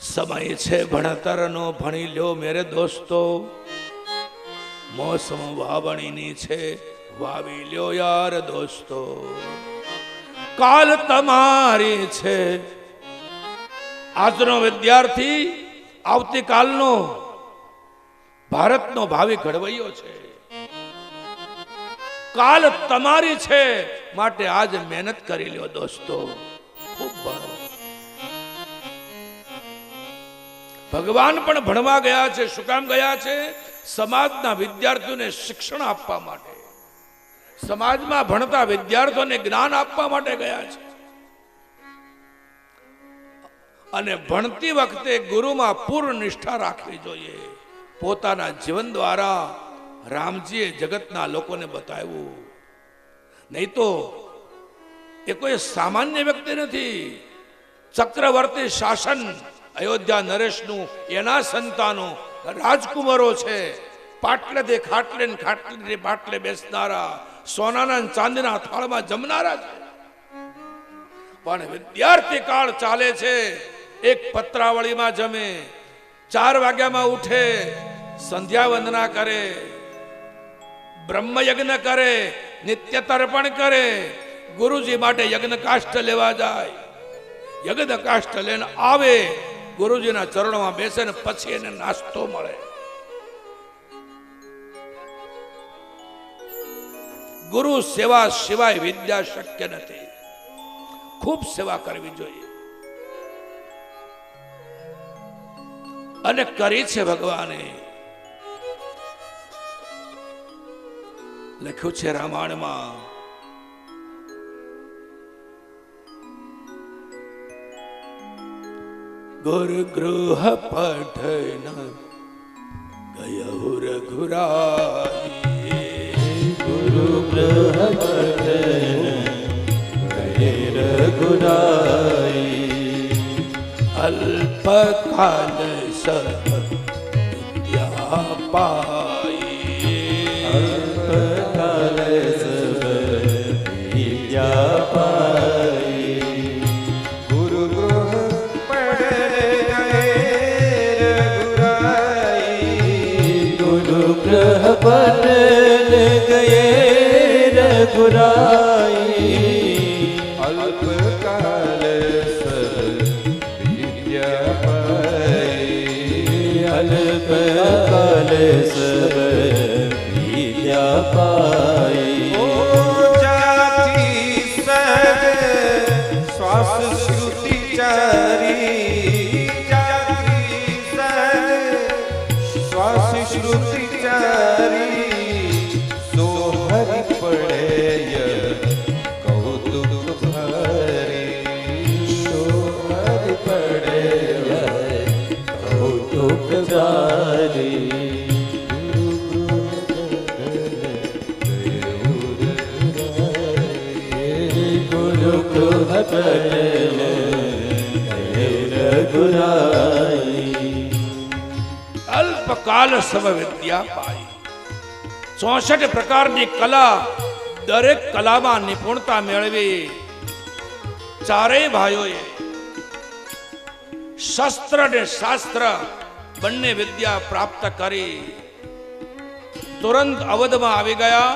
સમય છે ભણતરનો ભણી લ્યો મેરે દોસ્તો, મોસમ વાવણીની છે વાવી લ્યો યાર દોસ્તો. કાલ તમારી છે. આજનો વિદ્યાર્થી આવતીકાલનો ભારતનો ભાવિ ઘડવૈયો છે. કાલ તમારી છે, માટે આજ મહેનત કરી લ્યો દોસ્તો. ખૂબ ભણો. ભગવાન પણ ભણવા ગયા છે. શું કામ ગયા છે? સમાજના વિદ્યાર્થીઓને શિક્ષણ આપવા માટે, સમાજમાં ભણતા વિદ્યાર્થીઓને જ્ઞાન આપવા માટે ગયા છે. અને ભણતી વખતે ગુરુમાં પૂર્ણ નિષ્ઠા રાખવી જોઈએ. પોતાના જીવન દ્વારા રામજીએ જગતના લોકોને બતાવ્યું. નહીં તો એ કોઈ સામાન્ય વ્યક્તિ નથી. ચક્રવર્તી શાસન અયોધ્યા નરેશનું, એના સંતાનો રાજકુમારો છે. પાટલેથી ખાટલે ને ખાટલેથી પાટલે બેસનારા, સોનાના ચાંદીના થાળમાં જમનારા છે. પણ વિદ્યાર્થી કાળ ચાલે છે. એક પત્રાવળીમાં જમે, 4 વાગ્યામાં ઉઠે, સંધ્યા વંદના કરે, બ્રહ્મ યજ્ઞ કરે, નિત્ય તર્પણ કરે, ગુરુજી માટે યજ્ઞ કાષ્ઠ લેવા જાય. યજ્ઞ કાષ્ઠ લઈને આવે, ગુરુજીના ચરણોમાં બેસે ને પછી એને નાસ્તો મળે. ગુરુ સેવા સિવાય વિદ્યા શક્ય નથી. ખૂબ સેવા કરવી જોઈએ. અને કરી છે ભગવાને. લખ્યું છે રામાયણમાં, ગુરુ ગૃહ પઠન ગયો રઘુરાઈ. ગુરુ ગૃહ પઠન ગયે રઘુરાઈ. અલ્પકાલ વિદ્યા પાઈ. અલ્પકાલ વિદ્યા પાઈ. ગુરુ ગૃહ પઠન ગયે રઘુરાઈ. અલ્પકાલ વિદ્યા પાઈ. અલ્પકાલ વિદ્યા પાઈ. જાતિ સજ શ્વાસ શ્રુતિ ચારી. જાતિ સજ શ્વાસ શ્રુતિ ચારી. સો હરિ પડે કૌતુક ભરી. સો હરિ પડે કૌતુક ભરી. ગુરુ ગૃહ પઠન ગયે રઘુરાઈ. અલ્પકાલ સવ વિદ્યા પાઈ. 64 પ્રકારની કલા, દરેક કલામાં નિપુણતા મેળવી ચારેય ભાઈઓએ શસ્ત્ર અને શાસ્ત્ર બંને વિદ્યા પ્રાપ્ત કરી તુરંત અવધમાં આવી ગયા.